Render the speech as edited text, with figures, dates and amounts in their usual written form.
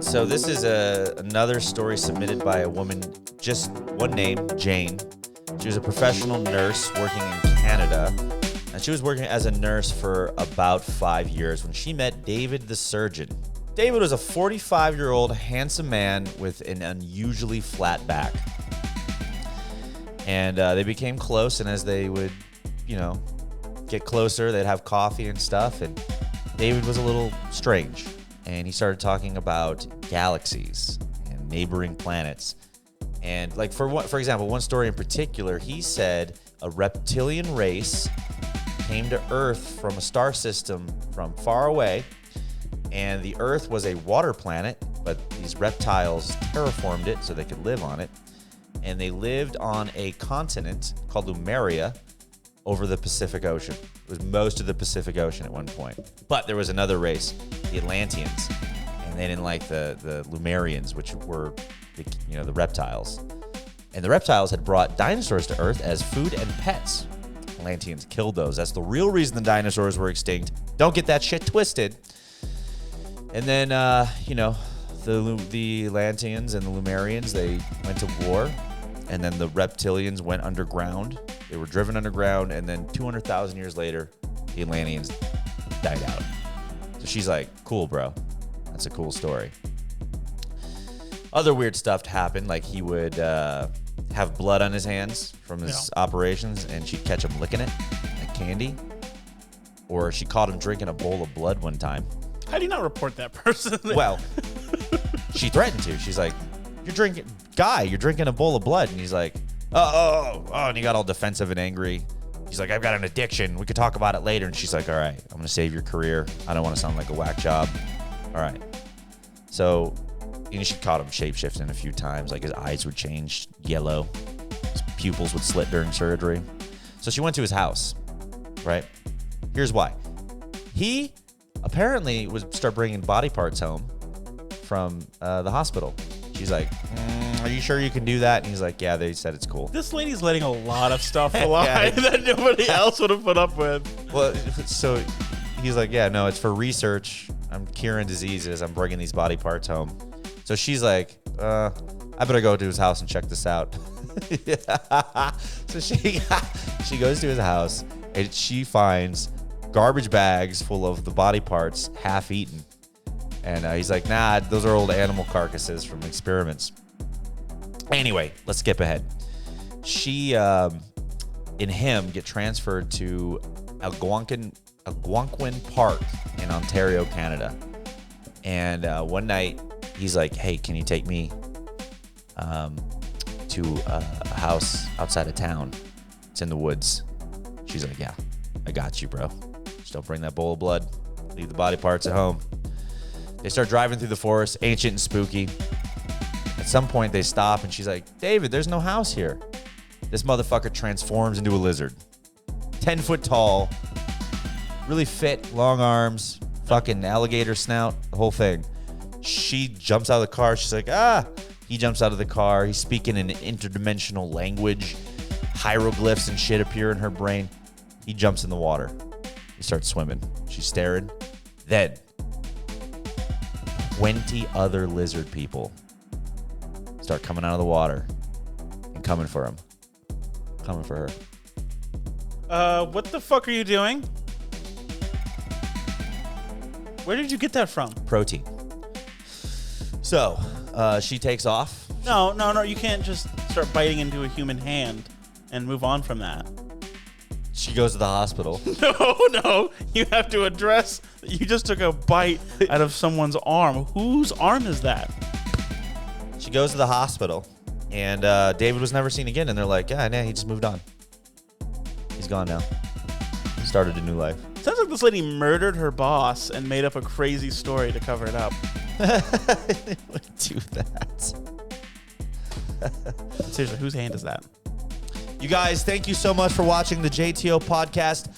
So this is another story submitted by a woman, just one name, Jane. She was a professional nurse working in Canada, and she was working as a nurse for about 5 years when she met David the surgeon. David was a 45-year-old handsome man with an unusually flat back. And they became close, and as they would, get closer, they'd have coffee and stuff, and David was a little strange. And he started talking about galaxies and neighboring planets. And for example, one story in particular, he said a reptilian race came to Earth from a star system from far away, and the Earth was a water planet, but these reptiles terraformed it so they could live on it. And they lived on a continent called Lumeria over the Pacific Ocean. It was most of the Pacific Ocean at one point. But there was another race, the Atlanteans, and they didn't like the Lumerians, which were the reptiles. And the reptiles had brought dinosaurs to Earth as food and pets. Atlanteans killed those. That's the real reason the dinosaurs were extinct. Don't get that shit twisted. And then, the Atlanteans and the Lumerians, they went to war. And then the reptilians went underground. They were driven underground. And then 200,000 years later, the Atlanteans died out. So she's like, cool, bro. That's a cool story. Other weird stuff happened. Like he would have blood on his hands from his operations, and she'd catch him licking it like candy. Or she caught him drinking a bowl of blood one time. How do you not report that person? Well, she threatened to. She's like, you're drinking a bowl of blood. And he's like, oh, and he got all defensive and angry. He's like, I've got an addiction. We could talk about it later. And she's like, all right, I'm going to save your career. I don't want to sound like a whack job. All right. So, she caught him shape-shifting a few times. Like his eyes would change yellow. His pupils would slit during surgery. So she went to his house, right? Here's why. He apparently would start bringing body parts home from the hospital. She's like, are you sure you can do that? And he's like, yeah, they said it's cool. This lady's letting a lot of stuff fly that nobody else would have put up with. Well, so he's like, yeah, no, it's for research. I'm curing diseases. I'm bringing these body parts home. So she's like, I better go to his house and check this out. So she goes to his house, and she finds garbage bags full of the body parts half eaten. And he's like, nah, those are old animal carcasses from experiments. Anyway, let's skip ahead. She and him get transferred to Algonquin Park in Ontario, Canada. And one night, he's like, hey, can you take me to a house outside of town? It's in the woods. She's like, yeah, I got you, bro. Just don't bring that bowl of blood. Leave the body parts at home. They start driving through the forest, ancient and spooky. At some point, they stop, and she's like, David, there's no house here. This motherfucker transforms into a lizard. 10 foot tall, really fit, long arms, fucking alligator snout, the whole thing. She jumps out of the car. She's like, He jumps out of the car. He's speaking in an interdimensional language. Hieroglyphs and shit appear in her brain. He jumps in the water. He starts swimming. She's staring. Then 20 other lizard people start coming out of the water and coming for him. Coming for her. What the fuck are you doing? Where did you get that from? Protein. So, she takes off. No. You can't just start biting into a human hand and move on from that. She goes to the hospital. No. You have to address that you just took a bite out of someone's arm. Whose arm is that? She goes to the hospital, and David was never seen again. And they're like, yeah, he just moved on. He's gone now. He started a new life. Sounds like this lady murdered her boss and made up a crazy story to cover it up. They would do that. Seriously, whose hand is that? You guys, thank you so much for watching the JTO podcast.